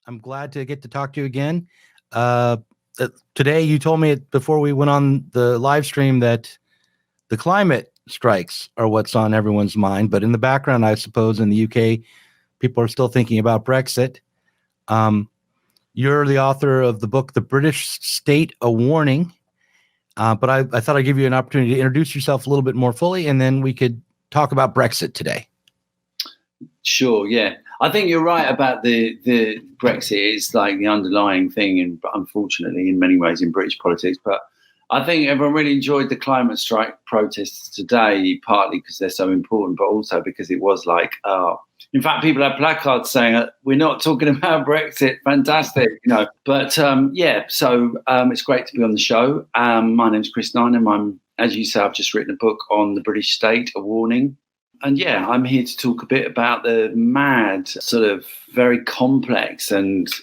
I'm glad to get to talk to you again. Today, you told me before we went on the live stream that the climate strikes are what's on everyone's mind. But in the background, I suppose in the UK, people are still thinking about Brexit. You're the author of the book, The British State, A Warning. But I thought I'd give you an opportunity to introduce yourself a little bit more fully, and then we could talk about Brexit today. Sure, yeah. I think you're right about the Brexit is like the underlying thing, and unfortunately, in many ways, in British politics. But I think everyone really enjoyed the climate strike protests today, partly because they're so important, but also because it was like, in fact, people had placards saying, "We're not talking about Brexit." Fantastic, But yeah, so it's great to be on the show. My name's Chris Nineham. I'm, as you say, I've just written a book on the British state, A Warning. And yeah, I'm here to talk a bit about the mad, sort of very complex and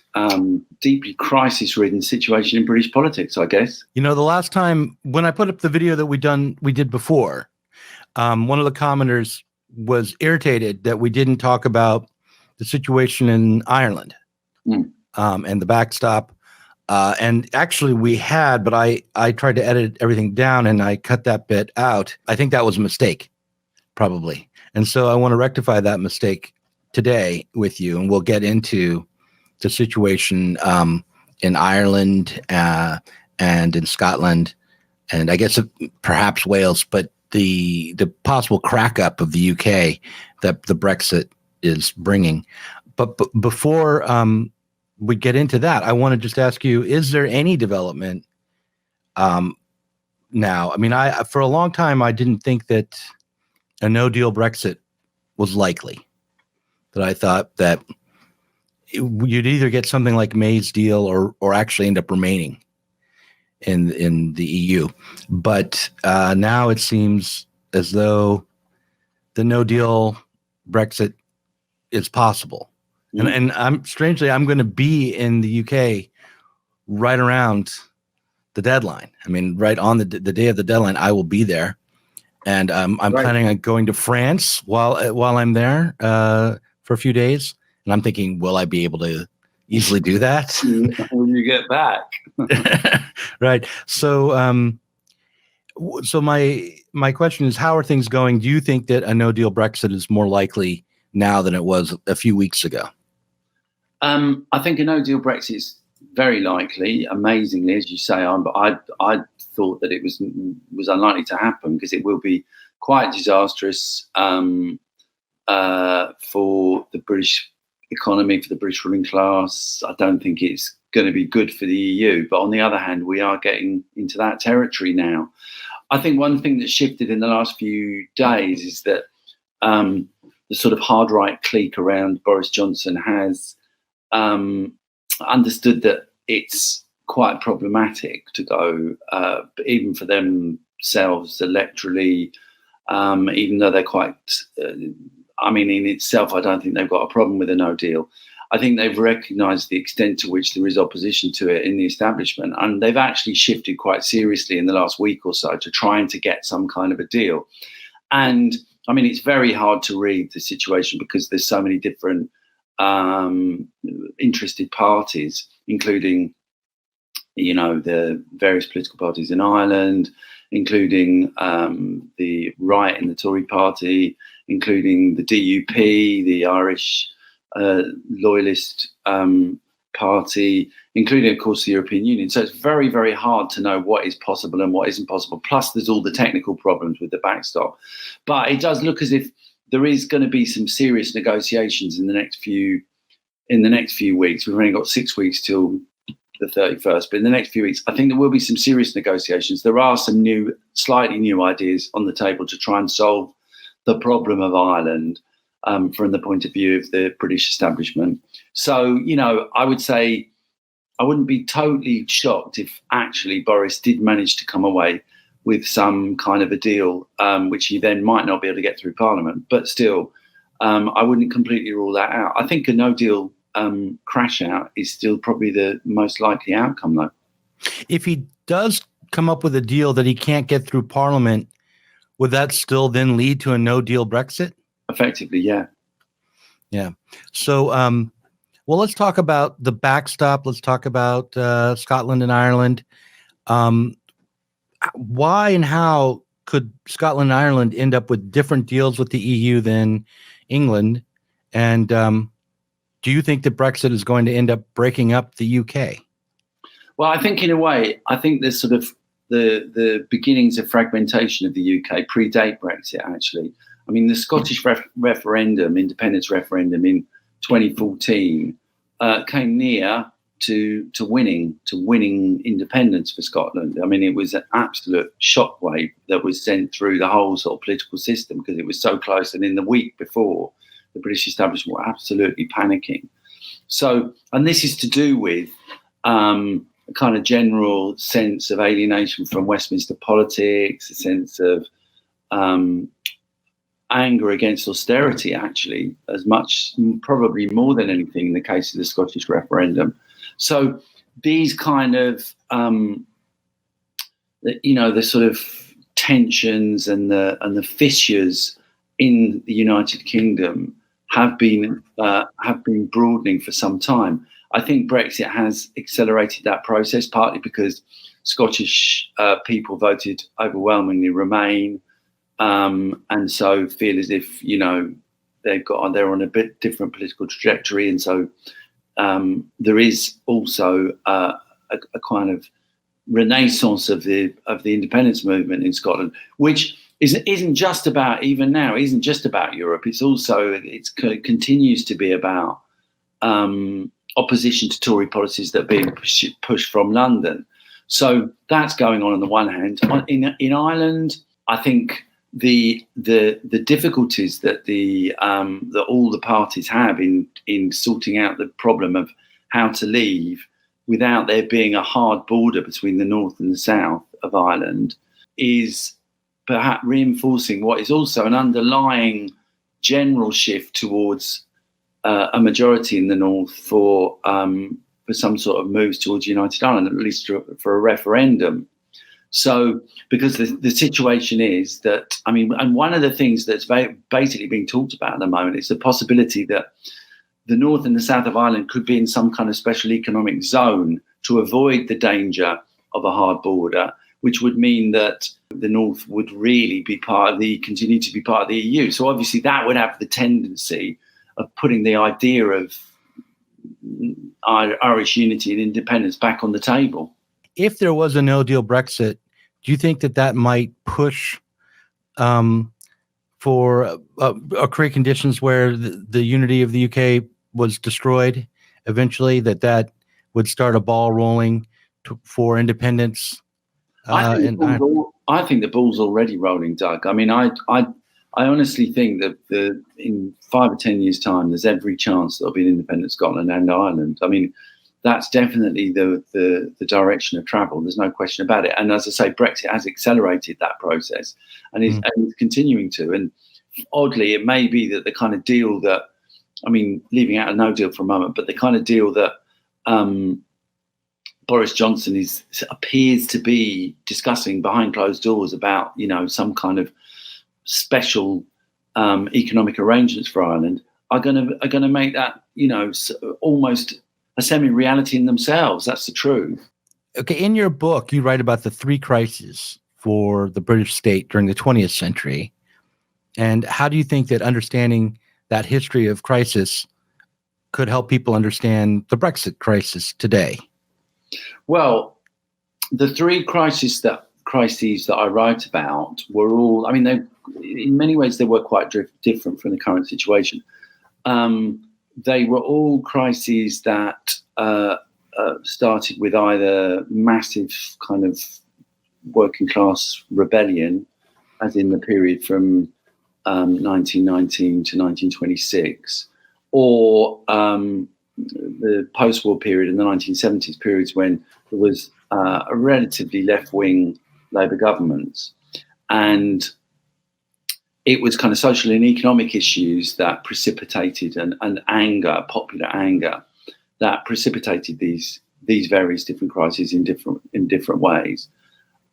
deeply crisis-ridden situation in British politics, I guess. The last time when I put up the video that we did before, one of the commenters was irritated that we didn't talk about the situation in Ireland and the backstop. And actually we had, but I tried to edit everything down and I cut that bit out. I think that was a mistake. Probably. And so I want to rectify that mistake today with you, and we'll get into the situation in Ireland and in Scotland, and I guess perhaps Wales, but the possible crack up of the UK that the Brexit is bringing. But before we get into that, I want to just ask you, is there any development now? I mean, for a long time, I didn't think that a no-deal Brexit was likely. That I thought that you'd either get something like May's deal or actually end up remaining in the EU. But now it seems as though the no-deal Brexit is possible. And I'm going to be in the UK right around the deadline. I mean, right on the day of the deadline, I will be there. And I'm planning on going to France while I'm there for a few days. And I'm thinking, will I be able to easily do that when you get back? Right. So, so my question is, how are things going? Do you think that a no-deal Brexit is more likely now than it was a few weeks ago? I think a no-deal Brexit is very likely. Amazingly, as you say, I thought that it was unlikely to happen because it will be quite disastrous for the British economy, for the British ruling class. I don't think it's going to be good for the EU. But on the other hand, we are getting into that territory now. I think one thing that shifted in the last few days is that the sort of hard right clique around Boris Johnson has understood that it's quite problematic to go, even for themselves electorally, even though they're quite, in itself, I don't think they've got a problem with a no deal. I think they've recognised the extent to which there is opposition to it in the establishment, and they've actually shifted quite seriously in the last week or so to trying to get some kind of a deal. And it's very hard to read the situation because there's so many different interested parties, including the various political parties in Ireland, including the right in the Tory party, including the DUP, the Irish Loyalist party, including, of course, the European Union. So it's very, very hard to know what is possible and what isn't possible. Plus, there's all the technical problems with the backstop. But it does look as if there is going to be some serious negotiations in the next few weeks. We've only got 6 weeks till the 31st, but in the next few weeks, I think there will be some serious negotiations. There are some slightly new ideas on the table to try and solve the problem of Ireland from the point of view of the British establishment. So, I would say I wouldn't be totally shocked if actually Boris did manage to come away with some kind of a deal, which he then might not be able to get through Parliament. But still, I wouldn't completely rule that out. I think a no-deal crash out is still probably the most likely outcome, though. If he does come up with a deal that he can't get through Parliament, would that still then lead to a no-deal Brexit? Effectively, yeah. Yeah. So Well, let's talk about the backstop. Let's talk about Scotland and Ireland. Why and how could Scotland and Ireland end up with different deals with the EU than England? And do you think that Brexit is going to end up breaking up the UK? Well, I think in a way, I think there's sort of the beginnings of fragmentation of the UK predate Brexit, actually. I mean, the Scottish referendum, independence referendum in 2014 came near to winning independence for Scotland. I mean, it was an absolute shockwave that was sent through the whole sort of political system because it was so close. And in the week before, the British establishment were absolutely panicking. So, and this is to do with a kind of general sense of alienation from Westminster politics, a sense of anger against austerity, actually, as much, probably more than anything in the case of the Scottish referendum. So these kind of, the sort of tensions and the fissures in the United Kingdom have been broadening for some time. I think Brexit has accelerated that process, partly because Scottish people voted overwhelmingly Remain, and so feel as if they're on a bit different political trajectory, and so there is also a kind of renaissance of the independence movement in Scotland, which isn't just about Europe. It continues to be about opposition to Tory policies that are being pushed from London. So that's going on the one hand. In Ireland, I think the difficulties that that all the parties have in sorting out the problem of how to leave without there being a hard border between the north and the south of Ireland is perhaps reinforcing what is also an underlying general shift towards a majority in the north for some sort of moves towards United Ireland, at least for a referendum. So, because the situation is that, I mean, and one of the things that's basically being talked about at the moment is the possibility that the north and the south of Ireland could be in some kind of special economic zone to avoid the danger of a hard border, which would mean that the north would really continue to be part of the EU. So obviously that would have the tendency of putting the idea of Irish unity and independence back on the table. If there was a no-deal Brexit, do you think that might push for create conditions where the unity of the UK was destroyed eventually, that would start a ball rolling for independence? I think the ball's already rolling, Doug. I mean, I honestly think that in 5 or 10 years' time, there's every chance there'll be an independent Scotland and Ireland. I mean, that's definitely the direction of travel. There's no question about it. And as I say, Brexit has accelerated that process and is continuing to. And oddly, it may be that the kind of deal that, I mean, leaving out a no deal for a moment, but the kind of deal that Boris Johnson appears to be discussing behind closed doors about, some kind of special economic arrangements for Ireland are going to make that, almost a semi-reality in themselves. That's the truth. Okay, in your book, you write about the 3 crises for the British state during the 20th century. And how do you think that understanding that history of crisis could help people understand the Brexit crisis today? Well, the 3 crises that I write about were all, I mean, in many ways they were quite different from the current situation. They were all crises that started with either massive kind of working class rebellion, as in the period from 1919 to 1926, or the post-war period in the 1970s, periods when there was a relatively left-wing Labour government. And it was kind of social and economic issues that precipitated and anger, popular anger, that precipitated these various different crises in different ways.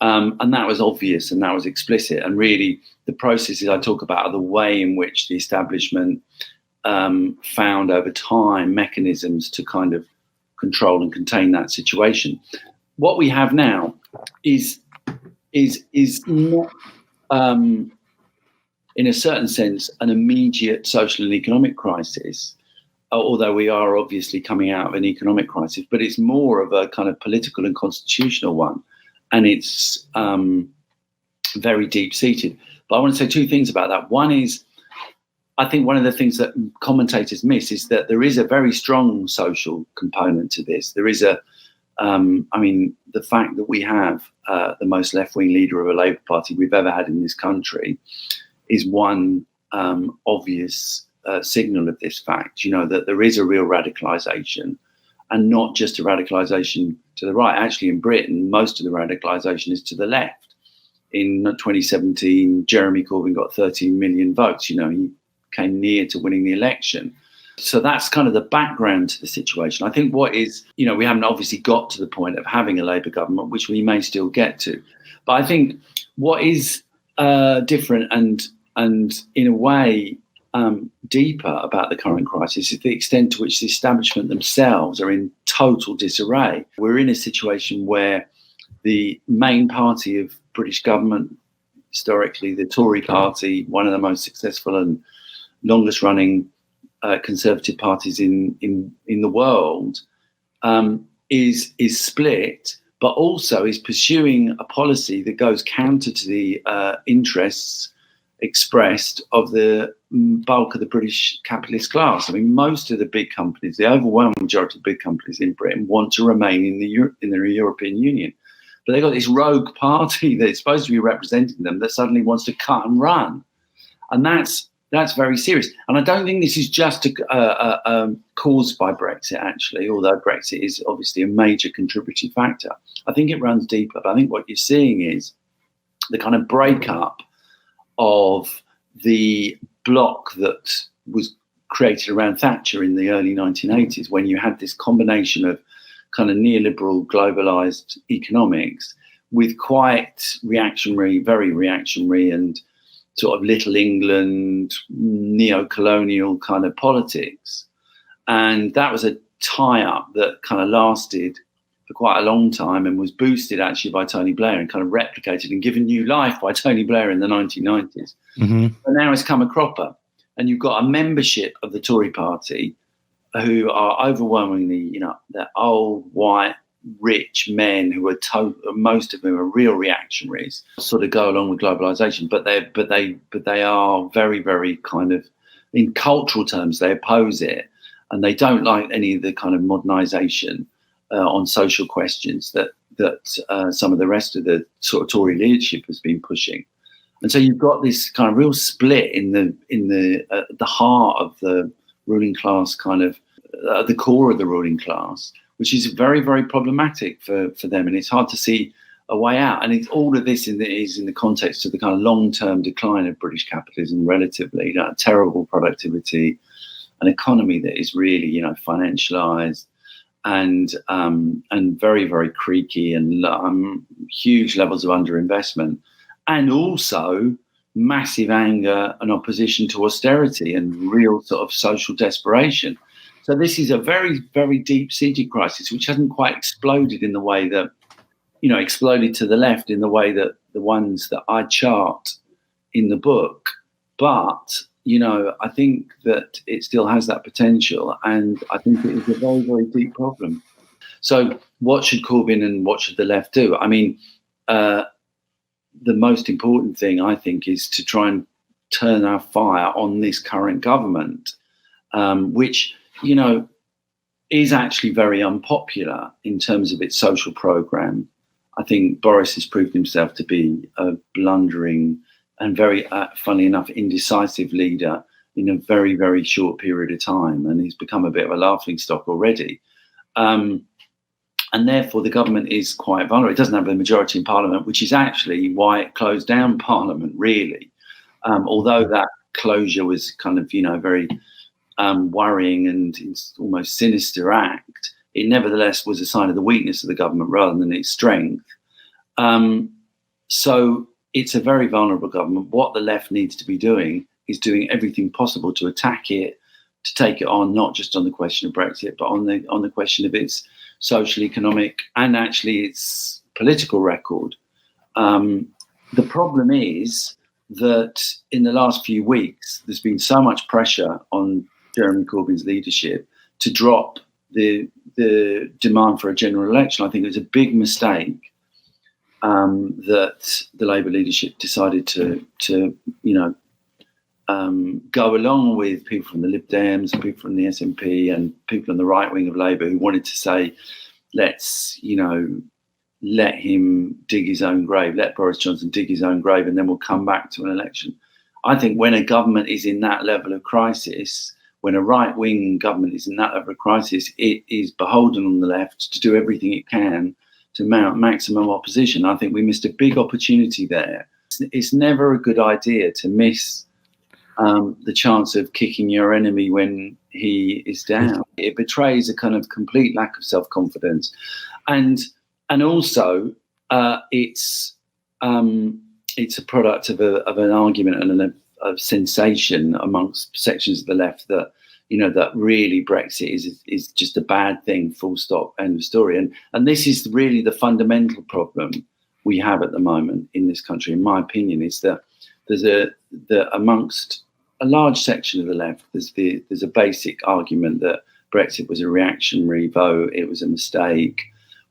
And that was obvious and that was explicit. And really, the processes I talk about are the way in which the establishment found over time mechanisms to kind of control and contain that situation. What we have now is not, in a certain sense, an immediate social and economic crisis, although we are obviously coming out of an economic crisis, but it's more of a kind of political and constitutional one, and it's very deep-seated. But I want to say two things about that. One is, I think one of the things that commentators miss is that there is a very strong social component to this. There is the fact that we have the most left-wing leader of a Labour Party we've ever had in this country is one obvious signal of this fact, that there is a real radicalisation, and not just a radicalisation to the right. Actually, in Britain, most of the radicalisation is to the left. In 2017, Jeremy Corbyn got 13 million votes. He came near to winning the election. So that's kind of the background to the situation. I think what is, we haven't obviously got to the point of having a Labour government, which we may still get to. But I think what is different and in a way deeper about the current crisis is the extent to which the establishment themselves are in total disarray. We're in a situation where the main party of British government, historically the Tory party, one of the most successful and longest running conservative parties in the world, is split, but also is pursuing a policy that goes counter to the interests expressed of the bulk of the British capitalist class. I mean, most of the big companies, the overwhelming majority of big companies in Britain, want to remain in the European Union. But they've got this rogue party that's supposed to be representing them that suddenly wants to cut and run. And that's very serious. And I don't think this is just caused by Brexit, actually, although Brexit is obviously a major contributing factor. I think it runs deeper. But I think what you're seeing is the kind of breakup of the bloc that was created around Thatcher in the early 1980s, when you had this combination of kind of neoliberal globalized economics with quite reactionary, very reactionary, and sort of Little England, neo-colonial kind of politics. And that was a tie-up that kind of lasted for quite a long time and was boosted actually by Tony Blair and kind of replicated and given new life by Tony Blair in the 1990s. Mm-hmm. But now it's come a cropper, and you've got a membership of the Tory party who are overwhelmingly, they're old, white, rich men who are most of them are real reactionaries, sort of go along with globalization, but they are very, very kind of, in cultural terms, they oppose it, and they don't like any of the kind of modernization on social questions that some of the rest of the sort of Tory leadership has been pushing. And so you've got this kind of real split in the heart of the ruling class, kind of the core of the ruling class, which is very, very problematic for them. And it's hard to see a way out. And all of this is in the context of the kind of long-term decline of British capitalism, relatively, terrible productivity, an economy that is really, financialized and very, very creaky, and huge levels of underinvestment, and also massive anger and opposition to austerity and real sort of social desperation. So this is a very, very deep-seated crisis, which hasn't quite exploded in the way that, exploded to the left in the way that the ones that I chart in the book. But, I think that it still has that potential, and I think it is a very, very deep problem. So what should Corbyn and what should the left do? I mean, the most important thing, I think, is to try and turn our fire on this current government, which, is actually very unpopular in terms of its social programme. I think Boris has proved himself to be a blundering and very, funnily enough, indecisive leader in a very, very short period of time. And he's become a bit of a laughingstock already. And therefore, the government is quite vulnerable. It doesn't have a majority in Parliament, which is actually why it closed down Parliament, really. Although that closure was kind of, very worrying and almost sinister act, it nevertheless was a sign of the weakness of the government rather than its strength. So it's a very vulnerable government. What the left needs to be doing is doing everything possible to attack it, to take it on, not just on the question of Brexit, but on the question of its social, economic, and actually its political record. The problem is that in the last few weeks, there's been so much pressure on Jeremy Corbyn's leadership to drop the demand for a general election. I think it was a big mistake that the Labour leadership decided to go along with people from the Lib Dems, people from the SNP, and people on the right wing of Labour who wanted to say, let's, let him dig his own grave, let Boris Johnson dig his own grave, and then we'll come back to an election. I think when a government is in that level of crisis, when a right-wing government is in that level of crisis, it is beholden on the left to do everything it can to mount maximum opposition. I think we missed a big opportunity there. It's never a good idea to miss the chance of kicking your enemy when he is down. It betrays a kind of complete lack of self-confidence. And also, it's a product of an argument and of sensation amongst sections of the left that that really Brexit is just a bad thing, full stop, end of story. And this is really the fundamental problem we have at the moment in this country, in my opinion, is that amongst a large section of the left, there's a basic argument that Brexit was a reactionary vote, it was a mistake,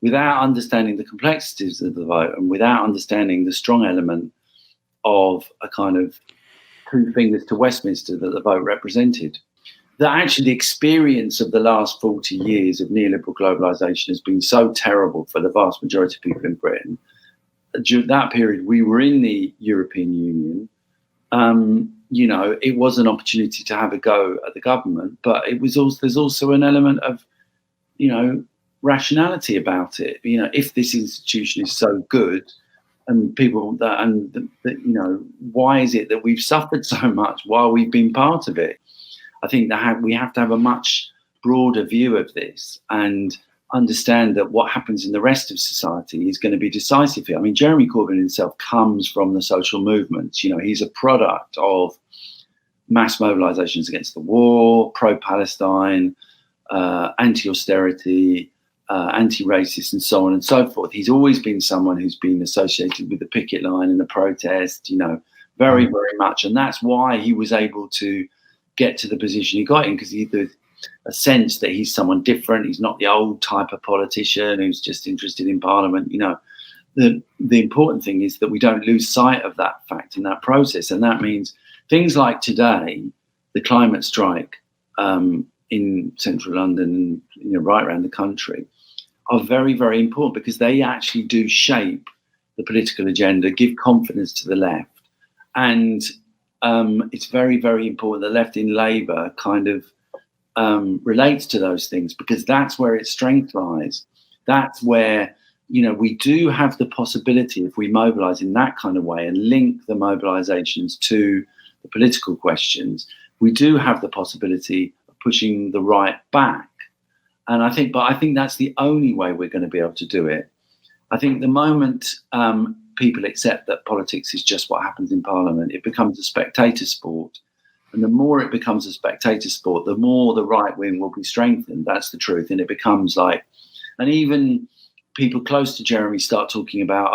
without understanding the complexities of the vote and without understanding the strong element of a kind of two fingers to Westminster that the vote represented. That actually the experience of the last 40 years of neoliberal globalisation has been so terrible for the vast majority of people in Britain. During that period, we were in the European Union. It was an opportunity to have a go at the government, but there's also an element of, rationality about it. If this institution is so good, and why is it that we've suffered so much while we've been part of it? I think that we have to have a much broader view of this and understand that what happens in the rest of society is going to be decisive here. I mean, Jeremy Corbyn himself comes from the social movements. He's a product of mass mobilisations against the war, pro-Palestine, anti-austerity, anti-racist, and so on and so forth. He's always been someone who's been associated with the picket line and the protest, very, very much. And that's why he was able to get to the position he got in, because there's a sense that he's someone different. He's not the old type of politician who's just interested in Parliament. The important thing is that we don't lose sight of that fact in that process. And that means things like today, the climate strike in central London and right around the country are very, very important, because they actually do shape the political agenda, give confidence to the left. And it's very, very important the left in Labour kind of relates to those things, because that's where its strength lies. That's where, we do have the possibility, if we mobilise in that kind of way and link the mobilisations to the political questions, we do have the possibility of pushing the right back. And I think that's the only way we're going to be able to do it. I think the moment people accept that politics is just what happens in Parliament, it becomes a spectator sport. And the more it becomes a spectator sport, the more the right wing will be strengthened. That's the truth. And it becomes like, and even people close to Jeremy start talking about,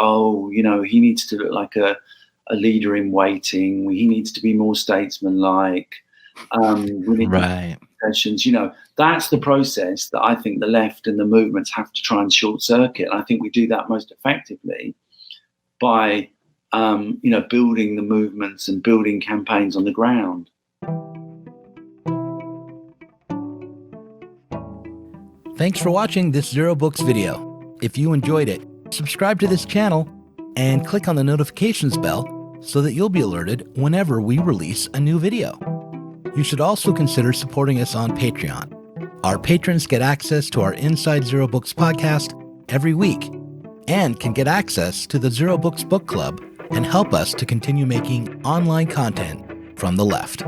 he needs to look like a leader in waiting. He needs to be more statesman-like. We need right. Sessions. That's the process that I think the left and the movements have to try and short circuit. And I think we do that most effectively by, building the movements and building campaigns on the ground. Thanks for watching this Zer0 Books video. If you enjoyed it, subscribe to this channel and click on the notifications bell so that you'll be alerted whenever we release a new video. You should also consider supporting us on Patreon. Our patrons get access to our Inside Zer0 Books podcast every week and can get access to the Zer0 Books book club and help us to continue making online content from the left.